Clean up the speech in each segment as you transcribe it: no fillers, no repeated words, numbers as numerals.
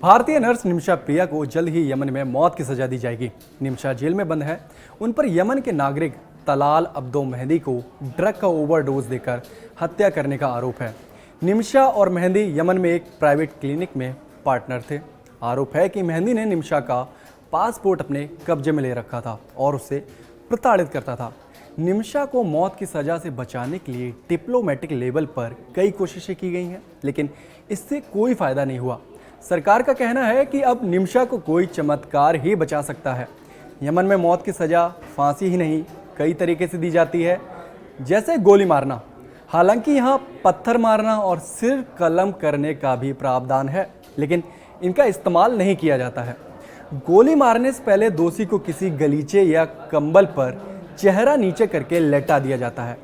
भारतीय नर्स निमिषा प्रिया को जल्द ही यमन में मौत की सजा दी जाएगी। निमिषा जेल में बंद है। उन पर यमन के नागरिक तलाल अब्दो मेहंदी को ड्रग का ओवरडोज देकर हत्या करने का आरोप है। निमिषा और मेहंदी यमन में एक प्राइवेट क्लिनिक में पार्टनर थे। आरोप है कि मेहंदी ने निमिषा का पासपोर्ट अपने कब्जे में ले रखा था और उसे प्रताड़ित करता था। निमिषा को मौत की सज़ा से बचाने के लिए डिप्लोमेटिक लेवल पर कई कोशिशें की गई हैं, लेकिन इससे कोई फ़ायदा नहीं हुआ। सरकार का कहना है कि अब निमिषा को कोई चमत्कार ही बचा सकता है। यमन में मौत की सज़ा फांसी ही नहीं, कई तरीके से दी जाती है, जैसे गोली मारना। हालांकि यहाँ पत्थर मारना और सिर कलम करने का भी प्रावधान है, लेकिन इनका इस्तेमाल नहीं किया जाता है। गोली मारने से पहले दोषी को किसी गलीचे या कंबल पर चेहरा नीचे करके लेटा दिया जाता है।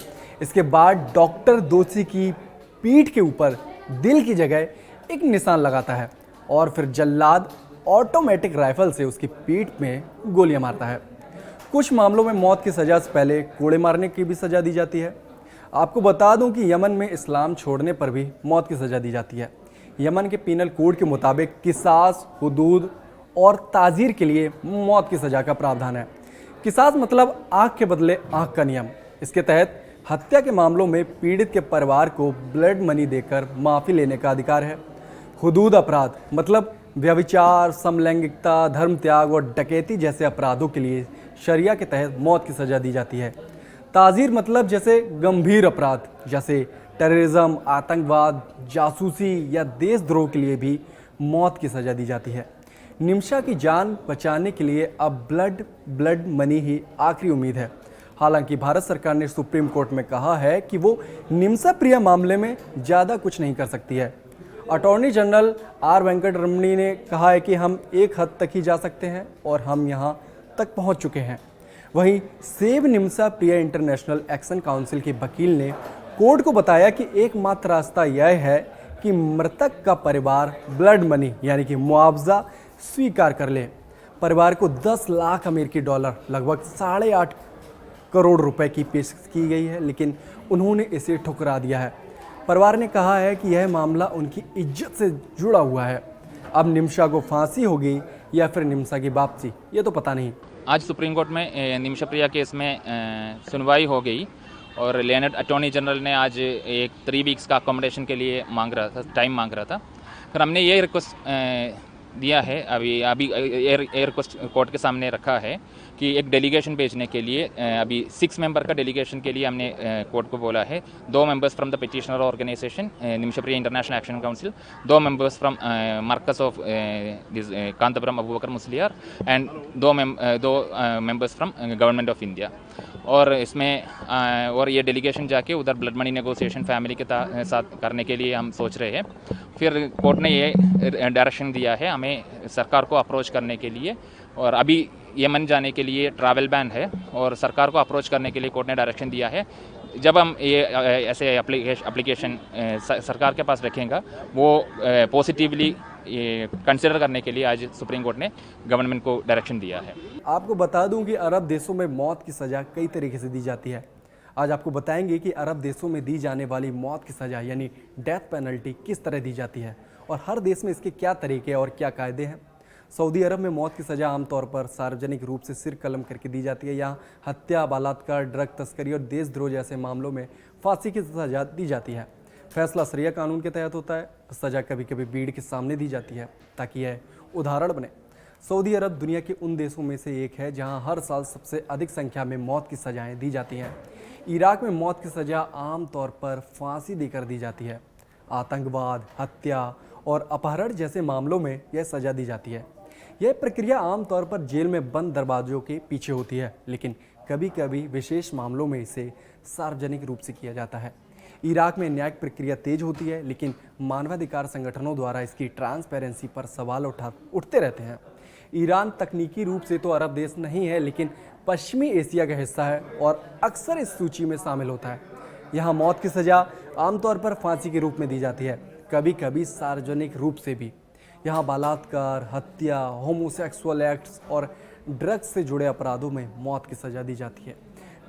इसके बाद डॉक्टर दोषी की पीठ के ऊपर दिल की जगह एक निशान लगाता है और फिर जल्लाद ऑटोमेटिक राइफल से उसकी पीठ में गोलियां मारता है। कुछ मामलों में मौत की सज़ा से पहले कोड़े मारने की भी सज़ा दी जाती है। आपको बता दूं कि यमन में इस्लाम छोड़ने पर भी मौत की सज़ा दी जाती है। यमन के पीनल कोड के मुताबिक किसास, हुदूद और ताज़ीर के लिए मौत की सज़ा का प्रावधान है। किसास मतलब आँख के बदले आँख का नियम। इसके तहत हत्या के मामलों में पीड़ित के परिवार को ब्लड मनी देकर माफ़ी लेने का अधिकार है। हुदूद अपराध मतलब व्यभिचार, समलैंगिकता, धर्म त्याग और डकैती जैसे अपराधों के लिए शरिया के तहत मौत की सज़ा दी जाती है। ताज़ीर मतलब जैसे गंभीर अपराध जैसे टेररिज्म, आतंकवाद, जासूसी या देशद्रोह के लिए भी मौत की सज़ा दी जाती है। निमिषा की जान बचाने के लिए अब ब्लड मनी ही आखिरी उम्मीद है। हालांकि भारत सरकार ने सुप्रीम कोर्ट में कहा है कि वो निमिषा प्रिया मामले में ज़्यादा कुछ नहीं कर सकती है। अटॉर्नी जनरल आर वेंकटरमणी ने कहा है कि हम एक हद तक ही जा सकते हैं और हम यहाँ तक पहुँच चुके हैं। वहीं save Nimisha Priya international action council के वकील ने कोर्ट को बताया कि एकमात्र रास्ता यह है कि मृतक का परिवार ब्लड मनी यानी कि मुआवजा स्वीकार कर ले। परिवार को 10 लाख अमेरिकी डॉलर लगभग 8.5 करोड़ रुपए की पेशकश की गई है, लेकिन उन्होंने इसे ठुकरा दिया है। परिवार ने कहा है कि यह मामला उनकी इज्जत से जुड़ा हुआ है। अब निमिषा को फांसी होगी या फिर निमिषा की वापसी, ये तो पता नहीं। आज सुप्रीम कोर्ट में निमिषा प्रिया केस में सुनवाई हो गई और लेनेट अटॉर्नी जनरल ने आज एक 3 वीक्स का अकोमोडेशन के लिए टाइम मांग रहा था। फिर हमने ये रिक्वेस्ट दिया है, अभी रिक्वेस्ट कोर्ट के सामने रखा है कि एक डेलीगेशन भेजने के लिए अभी 6 मेंबर का डेलीगेशन के लिए हमने कोर्ट को बोला है। 2 members from the petitioner organization Nimisha Priya international action council, 2 members from Markaz of Kanthapuram Abubakar Musliyar and 2 members from government of India. और इसमें और ये डेलीगेशन जाके उधर ब्लड मनी नेगोशिएशन फैमिली के साथ करने के लिए हम सोच रहे हैं। फिर कोर्ट ने ये डायरेक्शन दिया है हमें सरकार को अप्रोच करने के लिए, और अभी यमन जाने के लिए ट्रैवल बैन है और सरकार को अप्रोच करने के लिए कोर्ट ने डायरेक्शन दिया है। जब हम ये ऐसे एप्लीकेशन सरकार के पास रखेंगे वो पॉजिटिवली कंसिडर करने के लिए आज सुप्रीम कोर्ट ने गवर्नमेंट को डायरेक्शन दिया है। आपको बता दूं कि अरब देशों में मौत की सज़ा कई तरीके से दी जाती है। आज आपको बताएंगे कि अरब देशों में दी जाने वाली मौत की सज़ा यानी डेथ पेनल्टी किस तरह दी जाती है और हर देश में इसके क्या तरीके और क्या कायदे हैं। सऊदी अरब में मौत की सज़ा आमतौर पर सार्वजनिक रूप से सिर कलम करके दी जाती है। यहाँ हत्या, बलात्कार, ड्रग तस्करी और देशद्रोह जैसे मामलों में फांसी की सज़ा दी जाती है। फैसला शरिया कानून के तहत होता है। सज़ा कभी कभी भीड़ के सामने दी जाती है ताकि यह उदाहरण बने। सऊदी अरब दुनिया के उन देशों में से एक है जहां हर साल सबसे अधिक संख्या में मौत की सज़ाएं दी जाती हैं। इराक में मौत की सज़ा आमतौर पर फांसी देकर दी जाती है। आतंकवाद, हत्या और अपहरण जैसे मामलों में यह सज़ा दी जाती है। यह प्रक्रिया आमतौर पर जेल में बंद दरवाजों के पीछे होती है, लेकिन कभी कभी विशेष मामलों में इसे सार्वजनिक रूप से किया जाता है। इराक में न्यायिक प्रक्रिया तेज होती है, लेकिन मानवाधिकार संगठनों द्वारा इसकी ट्रांसपेरेंसी पर सवाल उठते रहते हैं। ईरान तकनीकी रूप से तो अरब देश नहीं है, लेकिन पश्चिमी एशिया का हिस्सा है और अक्सर इस सूची में शामिल होता है। यहाँ मौत की सज़ा आमतौर पर फांसी के रूप में दी जाती है, कभी कभी सार्वजनिक रूप से भी। यहाँ बलात्कार, हत्या, होमोसेक्सुअल एक्ट्स और ड्रग्स से जुड़े अपराधों में मौत की सज़ा दी जाती है।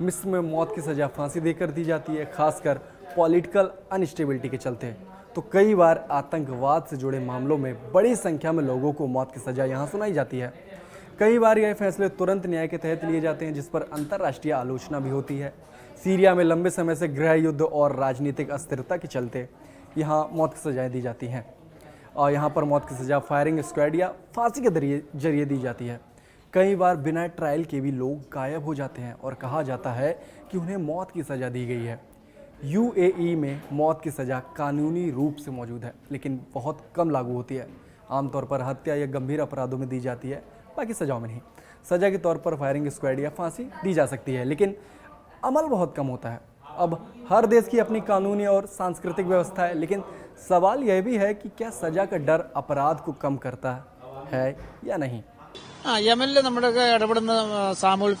मिस्र में मौत की सज़ा फांसी देकर दी जाती है, खासकर पॉलिटिकल अनस्टेबिलिटी के चलते। तो कई बार आतंकवाद से जुड़े मामलों में बड़ी संख्या में लोगों को मौत की सजा यहाँ सुनाई जाती है। कई बार यह फैसले तुरंत न्याय के तहत लिए जाते हैं, जिस पर अंतर्राष्ट्रीय आलोचना भी होती है। सीरिया में लंबे समय से गृह युद्ध और राजनीतिक अस्थिरता के चलते यहाँ मौत की सजाएं दी जाती हैं और यहाँ पर मौत की सजा फायरिंग स्क्वाड या फांसी के जरिए दी जाती है। कई बार बिना ट्रायल के भी लोग गायब हो जाते हैं और कहा जाता है कि उन्हें मौत की सज़ा दी गई है। यूएई में मौत की सज़ा कानूनी रूप से मौजूद है, लेकिन बहुत कम लागू होती है। आमतौर पर हत्या या गंभीर अपराधों में दी जाती है, बाकी सजाओं में नहीं। सज़ा के तौर पर फायरिंग स्क्वाड या फांसी दी जा सकती है, लेकिन अमल बहुत कम होता है। अब हर देश की अपनी कानूनी और सांस्कृतिक व्यवस्था है, लेकिन सवाल यह भी है कि क्या सज़ा का डर अपराध को कम करता है या नहीं। യമനിൽ നമ്മുടെയൊക്കെ ഇടപെടുന്ന സാമുൽ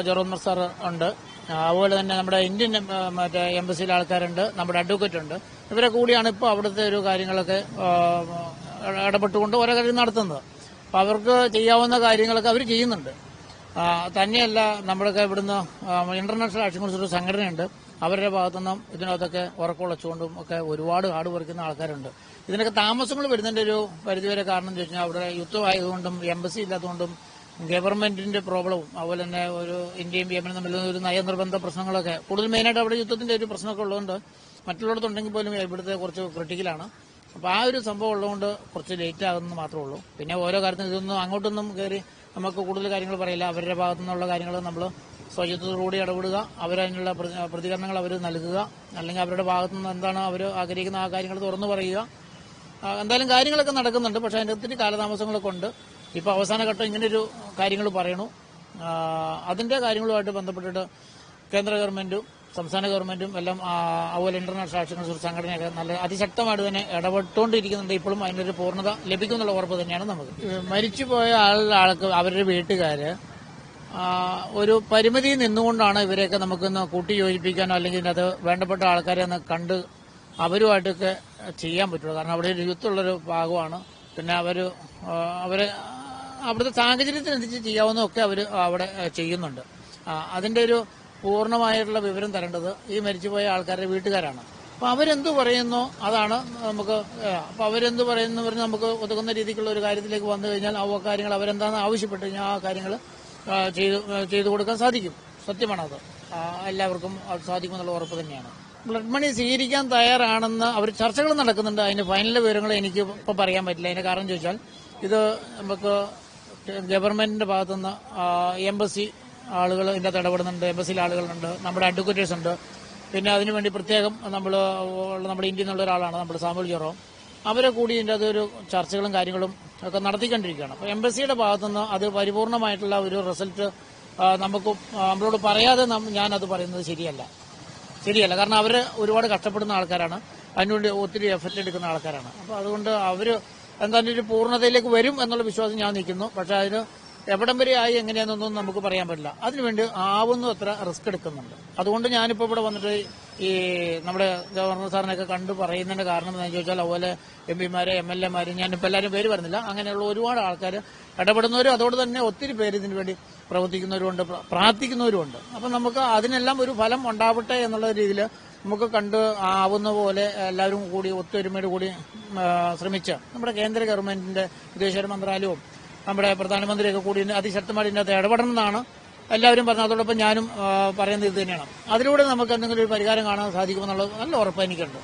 ജെറോമർ സാർ ഉണ്ട്. അതുപോലെ തന്നെ നമ്മുടെ ഇന്ത്യൻ മറ്റേ എംബസിയിലെ ആൾക്കാരുണ്ട്, നമ്മുടെ അഡ്വക്കേറ്റ് ഉണ്ട്. ഇവരെ കൂടിയാണ് ഇപ്പോൾ അവിടുത്തെ ഒരു കാര്യങ്ങളൊക്കെ ഇടപെട്ടുകൊണ്ട് ഓരോ കാര്യം നടത്തുന്നത്. അപ്പോൾ അവർക്ക് ചെയ്യാവുന്ന കാര്യങ്ങളൊക്കെ അവർ ചെയ്യുന്നുണ്ട്. തന്നെയല്ല, നമ്മുടെയൊക്കെ ഇവിടുന്ന് ഇന്റർനാഷണൽ ആക്ഷൻ ഫോഴ്സ് ഒരു സംഘടനയുണ്ട്. അവരുടെ ഭാഗത്തുനിന്നും ഇതിനകത്തൊക്കെ ഉറക്കമുളച്ചുകൊണ്ടും ഒക്കെ ഒരുപാട് ഹാർഡ് വർക്കുന്ന ആൾക്കാരുണ്ട്. ഇതിനൊക്കെ താമസങ്ങൾ വരുന്നതിന്റെ ഒരു പരിധിവരെ കാരണം എന്ന് വെച്ചാൽ അവിടെ യുദ്ധമായതുകൊണ്ടും എംബസി ഇല്ലാത്തതുകൊണ്ടും ഗവൺമെന്റിന്റെ പ്രോബ്ലവും അതുപോലെ തന്നെ ഒരു ഇന്ത്യയും യമനും തമ്മിലുള്ള ഒരു നയനിർബന്ധ പ്രശ്നങ്ങളൊക്കെ കൂടുതൽ മെയിനായിട്ട് അവിടെ യുദ്ധത്തിന്റെ ഒരു പ്രശ്നമൊക്കെ ഉള്ളതുകൊണ്ട് മറ്റുള്ളടത്തുണ്ടെങ്കിൽ പോലും ഇവിടുത്തെ കുറച്ച് ക്രിട്ടിക്കലാണ്. അപ്പോൾ ആ ഒരു സംഭവം ഉള്ളതുകൊണ്ട് കുറച്ച് ലേറ്റ് ആകുന്നത് മാത്രമേ ഉള്ളൂ. പിന്നെ ഓരോ കാര്യത്തിനും ഇതൊന്നും അങ്ങോട്ടൊന്നും കയറി നമുക്ക് കൂടുതൽ കാര്യങ്ങൾ പറയില്ല. അവരുടെ ഭാഗത്തു നിന്നുള്ള കാര്യങ്ങൾ നമ്മൾ സ്വയത്തോടുകൂടി ഇടപെടുക, അവരതിനുള്ള പ്രതികരണങ്ങൾ അവർ നൽകുക, അല്ലെങ്കിൽ അവരുടെ ഭാഗത്തു നിന്ന് എന്താണ് അവർ ആഗ്രഹിക്കുന്ന ആ കാര്യങ്ങൾ തുറന്നു പറയുക. എന്തായാലും കാര്യങ്ങളൊക്കെ നടക്കുന്നുണ്ട്. പക്ഷേ അതിൻ്റെ ഒത്തിരി കാലതാമസങ്ങളൊക്കെ ഉണ്ട്. ഇപ്പോൾ അവസാന ഘട്ടം ഇങ്ങനെയൊരു കാര്യങ്ങൾ പറയണു. അതിൻ്റെ കാര്യങ്ങളുമായിട്ട് ബന്ധപ്പെട്ടിട്ട് കേന്ദ്ര ഗവൺമെന്റും സംസ്ഥാന ഗവൺമെന്റും എല്ലാം അതുപോലെ ഇന്റർനാഷണൽ ആക്ഷൻ ഫോഴ്സ് സംഘടനയൊക്കെ നല്ല അതിശക്തമായിട്ട് തന്നെ ഇടപെട്ടുകൊണ്ടിരിക്കുന്നുണ്ട്. ഇപ്പോഴും അതിനൊരു പൂർണ്ണത ലഭിക്കുമെന്നുള്ള ഉറപ്പ് തന്നെയാണ് നമുക്ക്. മരിച്ചുപോയ ആൾക്ക് അവരുടെ വീട്ടുകാര് ഒരു പരിമിതിയിൽ നിന്നുകൊണ്ടാണ് ഇവരെയൊക്കെ നമുക്കൊന്ന് കൂട്ടിയോജിപ്പിക്കാനോ അല്ലെങ്കിൽ അത് വേണ്ടപ്പെട്ട ആൾക്കാരെ ഒന്ന് കണ്ട് അവരുമായിട്ടൊക്കെ ചെയ്യാൻ പറ്റുള്ളൂ. കാരണം അവിടെ ഒരു യുദ്ധമുള്ളൊരു ഭാഗമാണ്. പിന്നെ അവരെ അവിടുത്തെ സാഹചര്യത്തിനനുസരിച്ച് ചെയ്യാവുന്നതൊക്കെ അവർ അവിടെ ചെയ്യുന്നുണ്ട്. അതിന്റെ ഒരു പൂർണ്ണമായിട്ടുള്ള വിവരം തരേണ്ടത് ഈ മരിച്ചുപോയ ആൾക്കാരുടെ വീട്ടുകാരാണ്. അപ്പൊ അവരെന്തു പറയുന്നോ അതാണ് നമുക്ക്. അപ്പൊ അവരെന്ത് പറയുന്നു പറഞ്ഞ് നമുക്ക് ഒതുക്കുന്ന രീതിക്കുള്ള ഒരു കാര്യത്തിലേക്ക് വന്നു കഴിഞ്ഞാൽ ആ കാര്യങ്ങൾ അവരെന്താണെന്ന് ആവശ്യപ്പെട്ട് കഴിഞ്ഞാൽ ആ കാര്യങ്ങൾ ചെയ്തു കൊടുക്കാൻ സാധിക്കും. സത്യമാണത്. എല്ലാവർക്കും അത് സാധിക്കുമെന്നുള്ള ഉറപ്പ് തന്നെയാണ്. ബ്ലഡ് മണി സ്വീകരിക്കാൻ തയ്യാറാണെന്ന് അവർ ചർച്ചകൾ നടക്കുന്നുണ്ട്. അതിന് ഫൈനൽ വിവരങ്ങൾ എനിക്ക് ഇപ്പം പറയാൻ പറ്റില്ല. അതിന്റെ കാരണം ചോദിച്ചാൽ ഇത് നമുക്ക് ഗവൺമെന്റിന്റെ ഭാഗത്തുനിന്ന് എംബസി ആളുകൾ ഇതിൻ്റെ അകത്ത് ഇടപെടുന്നുണ്ട്. എംബസിയിലെ ആളുകളുണ്ട്, നമ്മുടെ അഡ്വക്കേറ്റേഴ്സ് ഉണ്ട്. പിന്നെ അതിനുവേണ്ടി പ്രത്യേകം നമ്മുടെ ഇന്ത്യയിൽ നിന്നുള്ള ഒരാളാണ് നമ്മുടെ സാമുൽ ജെറോം. അവരെ കൂടി ഇതിൻ്റെ അതൊരു ചർച്ചകളും കാര്യങ്ങളും ഒക്കെ നടത്തിക്കൊണ്ടിരിക്കുകയാണ്. അപ്പോൾ എംബസിയുടെ ഭാഗത്തുനിന്ന് അത് പരിപൂർണമായിട്ടുള്ള ഒരു റിസൾട്ട് നമ്മളോട് പറയാതെ ഞാനത് പറയുന്നത് ശരിയല്ല. കാരണം അവർ ഒരുപാട് കഷ്ടപ്പെടുന്ന ആൾക്കാരാണ്, അതിനുവേണ്ടി ഒത്തിരി എഫർട്ട് എടുക്കുന്ന ആൾക്കാരാണ്. അപ്പോൾ അതുകൊണ്ട് അവർ എന്തായാലും ഒരു പൂർണ്ണതയിലേക്ക് വരും എന്നുള്ള വിശ്വാസം ഞാൻ നിൽക്കുന്നു. പക്ഷെ അതിന് എവിടം വരെ ആയി എങ്ങനെയാണെന്നൊന്നും നമുക്ക് പറയാൻ പറ്റില്ല. അതിനുവേണ്ടി അത്ര റിസ്ക് എടുക്കുന്നുണ്ട്. അതുകൊണ്ട് ഞാനിപ്പോൾ ഇവിടെ വന്നിട്ട് ഈ നമ്മുടെ ഗവർണർ സാറിനെയൊക്കെ കണ്ടു പറയുന്നതിന്റെ കാരണം എന്താണെന്ന് ചോദിച്ചാൽ അതുപോലെ എംപിമാരെ MLA-മാരും ഞാനിപ്പോൾ എല്ലാവരും പേര് പറയുന്നില്ല, അങ്ങനെയുള്ള ഒരുപാട് ആൾക്കാർ ഇടപെടുന്നവരും അതോട് തന്നെ ഒത്തിരി പേര് ഇതിനു വേണ്ടി പ്രവർത്തിക്കുന്നവരുമുണ്ട്, പ്രാർത്ഥിക്കുന്നവരുമുണ്ട്. അപ്പം നമുക്ക് അതിനെല്ലാം ഒരു ഫലം ഉണ്ടാവട്ടെ എന്നുള്ള രീതിയിൽ നമുക്ക് ആവുന്ന പോലെ എല്ലാവരും കൂടി ഒത്തൊരുമയോട് കൂടി ശ്രമിച്ച് നമ്മുടെ കേന്ദ്ര ഗവൺമെന്റിന്റെ വിദേശകാര്യ മന്ത്രാലയവും നമ്മുടെ പ്രധാനമന്ത്രിയൊക്കെ കൂടി അതിശക്തമായിട്ട് ഇതിനകത്ത് ഇടപെടണമെന്നാണ് എല്ലാവരും പറഞ്ഞത്. അതോടൊപ്പം ഞാനും പറയുന്നത് ഇത് തന്നെയാണ്. അതിലൂടെ നമുക്ക് എന്തെങ്കിലും ഒരു പരിഹാരം കാണാൻ സാധിക്കുമെന്നുള്ളത് നല്ല ഉറപ്പ് എനിക്കുണ്ട്.